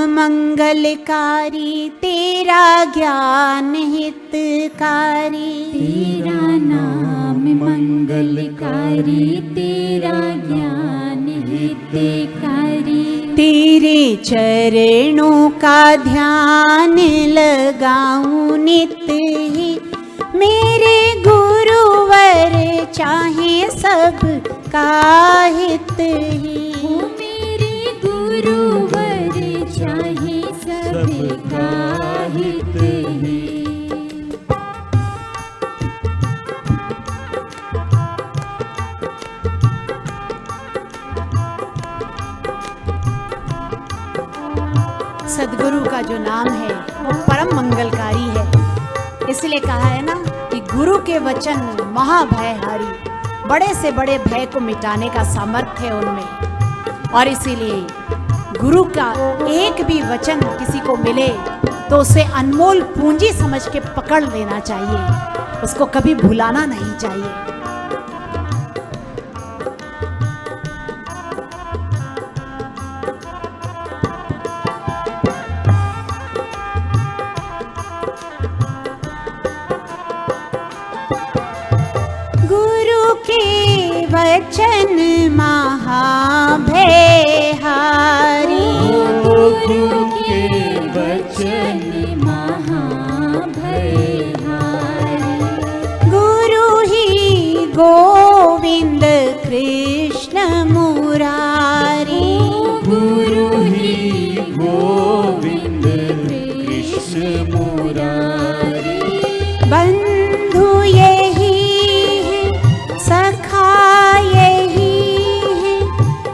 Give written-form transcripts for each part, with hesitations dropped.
मंगलकारी, तेरा ज्ञान हितकारी। तेरा नाम मंगलकारी, तेरा ज्ञान हितकारी। तेरे चरणों का ध्यान लगाऊं नित्य ही, मेरे गुरुवर चाहे सब का हित ही। मेरे गुरुवर चाहे सबका हित ही। सदगुरु का जो नाम है वो परम मंगलकारी है। इसलिए कहा है ना कि गुरु के वचन महाभयहारी, बड़े से बड़े भय को मिटाने का सामर्थ्य है उनमें। और इसीलिए गुरु का एक भी वचन किसी को मिले तो उसे अनमोल पूंजी समझ के पकड़ लेना चाहिए, उसको कभी भुलाना नहीं चाहिए। वचन महाभयहारी, गुरु के वचन महाभयहारी। गुरु ही गोविंद कृष्ण मुरारी। गुरु ही गोविंद कृष्ण मुरारी। बंधु यही है, सखा यही है,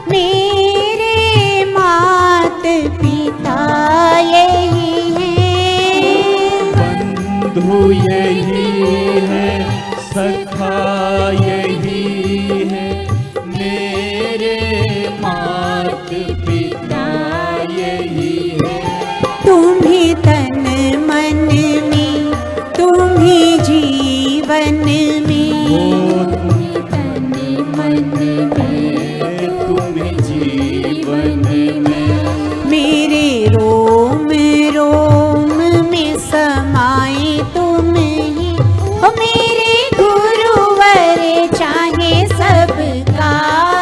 मेरे मात पिता यही है। बंधु यही है, सखा यही है, मेरे मात पिता यही है। तुम्ही तन मन में, तुम्ही जीवन में, तुम्ही तन मन में, तुम्ही जीवन में। मेरे रोम रोम में समाए तुम ही हो, मेरे गुरुवर चाहे सबका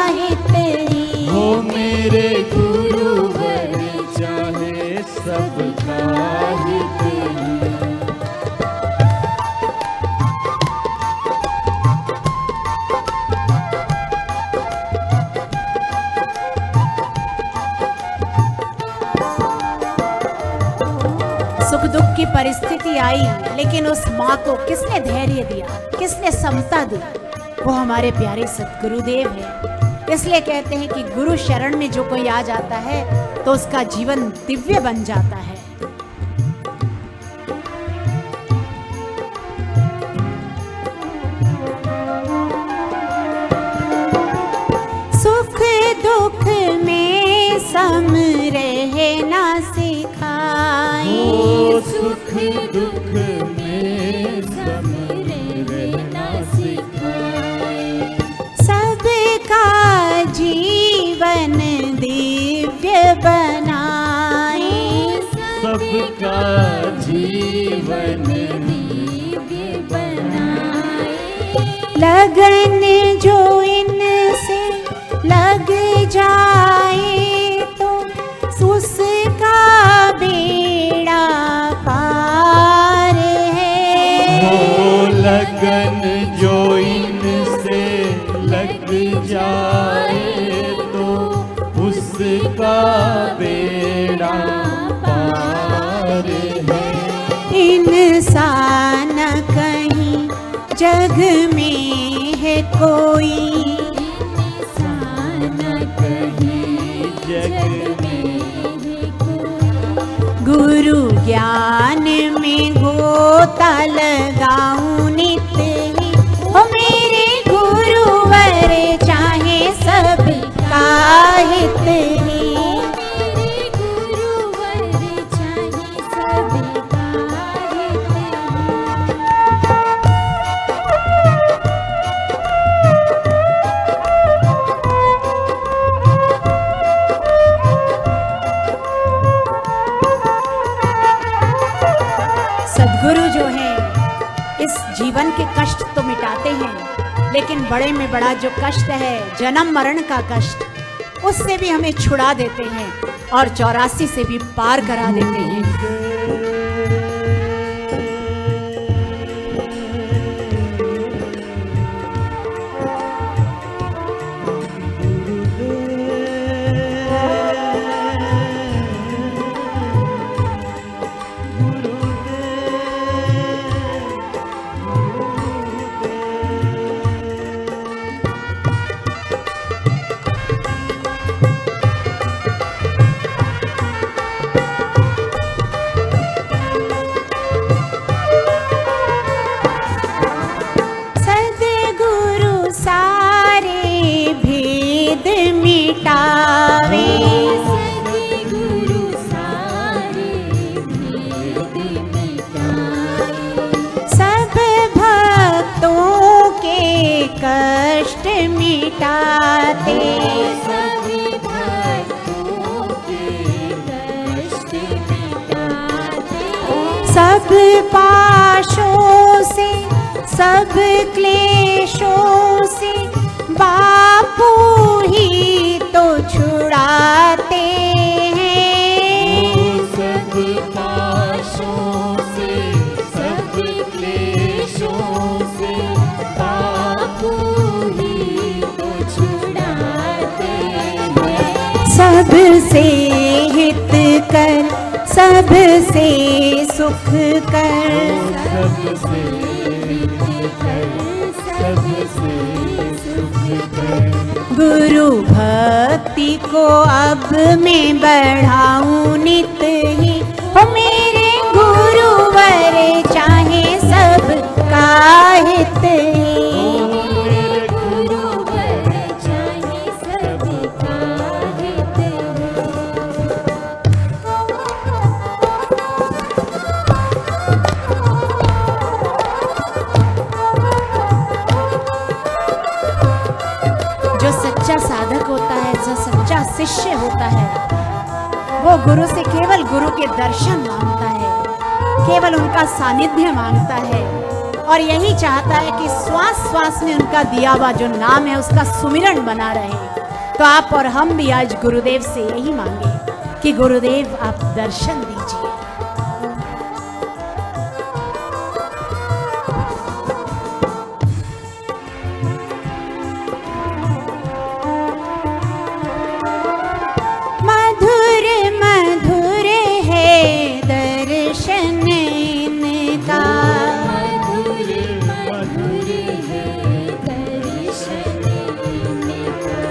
हित ही। हो मेरे गुरुवर चाहे सबका हित ही। सुख दुख की परिस्थिति आई, लेकिन उस माँ को किसने धैर्य दिया, किसने समता दी? वो हमारे प्यारे सतगुरुदेव है। इसलिए कहते हैं कि गुरु शरण में जो कोई आ जाता है तो उसका जीवन दिव्य बन जाता है। सुख दुख में सम रहना सिखाए, सुख दुख में सम रहना सिखाए। सबका जीवन दिव्य बनाए, सबका जीवन दिव्य बनाए। लगन जो इनसे लग जाए तो उसका बेड़ा पार है। लगन जो इनसे लग जाए तो उसका बेड़ा पार है। इंसान कहीं जग में है कोई, इंसान कहीं जग में है कोई। गुरु ज्ञान में गोता लगाऊं नित्य ही हो, मेरे गुरुवर चाहे सबका हित ही। मेरे गुरुवर चाहे सबका हित ही। हैं, लेकिन बड़े में बड़ा जो कष्ट है जन्म मरण का कष्ट, उससे भी हमें छुड़ा देते हैं और 84 से भी पार करा देते हैं। मिटावे सद्गुरु सारे भेद मिटावे, सब भक्तों के कष्ट मिटाते, सभी भक्तों के कष्ट मिटाते, सब पाशों से सब क्लेशों से बापू ही तो छुड़ाते हैं। सब पाशों से सब क्लेशों से बापू ही तो छुड़ाते हैं। सबसे हित कर सबसे सुख कर, सबसे सबसे सुख कर, गुरु भक्ति को अब मैं बढ़ाऊं नित ही, हो मेरे गुरुवर चाहे सब का हित ही। मेरे गुरुवर चाहे सबका हित जो सच्चा साधक होता है, जो सच्चा शिष्य होता है, वो गुरु से केवल गुरु के दर्शन मांगता है, केवल उनका सानिध्य मांगता है और यही चाहता है कि श्वास श्वास में उनका दिया हुआ जो नाम है उसका सुमिरन बना रहे। तो आप और हम भी आज गुरुदेव से यही मांगे कि गुरुदेव आप दर्शन दीजिए। मधुर मधुर है दर्शन इनका, मधुर मधुर है दर्शन इनका,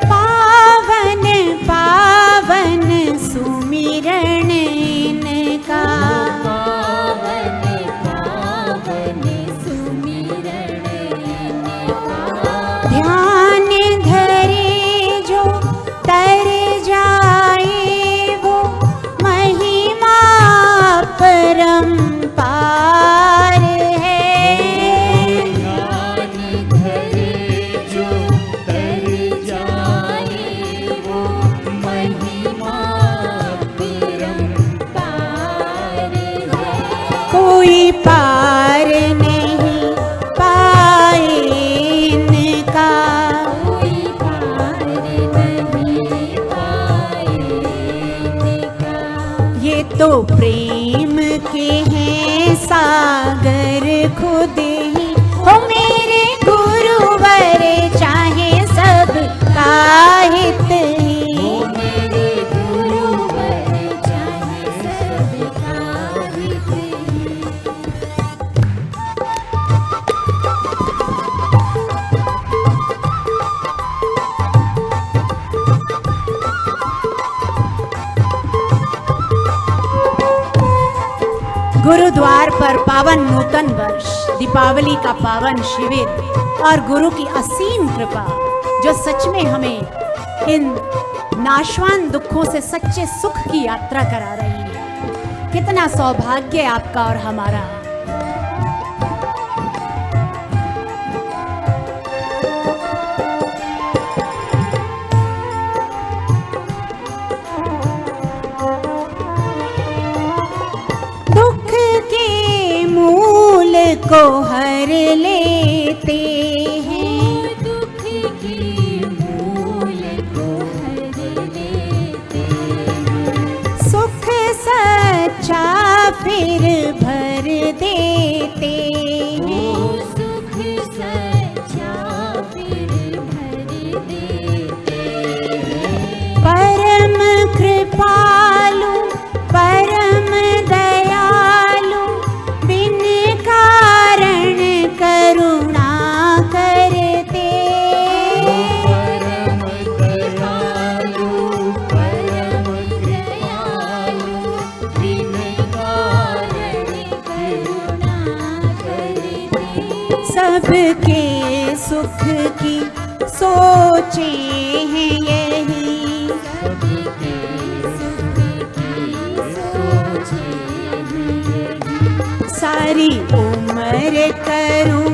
पावन पावन सुमिरन इनका, पावन पावन सुमिरन इनका, ध्यान धरे जो तर जाए वो महिमा परंपार है। ध्यान धरे जो तर जाए वो महिमा परंपार है। कोई पार नहीं पाए इनका, कोई पार नहीं पाए इनका, ये तो प्रेम के हैं सागर खुद ही, हो मेरे गुरुवर चाहे सब का हित ही। मेरे गुरुवर चाहे सबका हित ही। गुरुद्वार पर पावन नूतन वर्ष, दीपावली का पावन शिविर और गुरु की असीम कृपा जो सच में हमें इन नाशवान दुखों से सच्चे सुख की यात्रा करा रही है। कितना सौभाग्य आपका और हमारा। दुख के मूल को हर लेते देते वो हैं। सुख सच्चा फिर भर देते हैं। परम कृपालु परम दयालु बिन कारण करुणा करते। परम दयालु बिन कारण करुणा करते। सबके सुख की सोचे हैं यही, सबके सुख की सोचे हैं। सारी उम्र करूं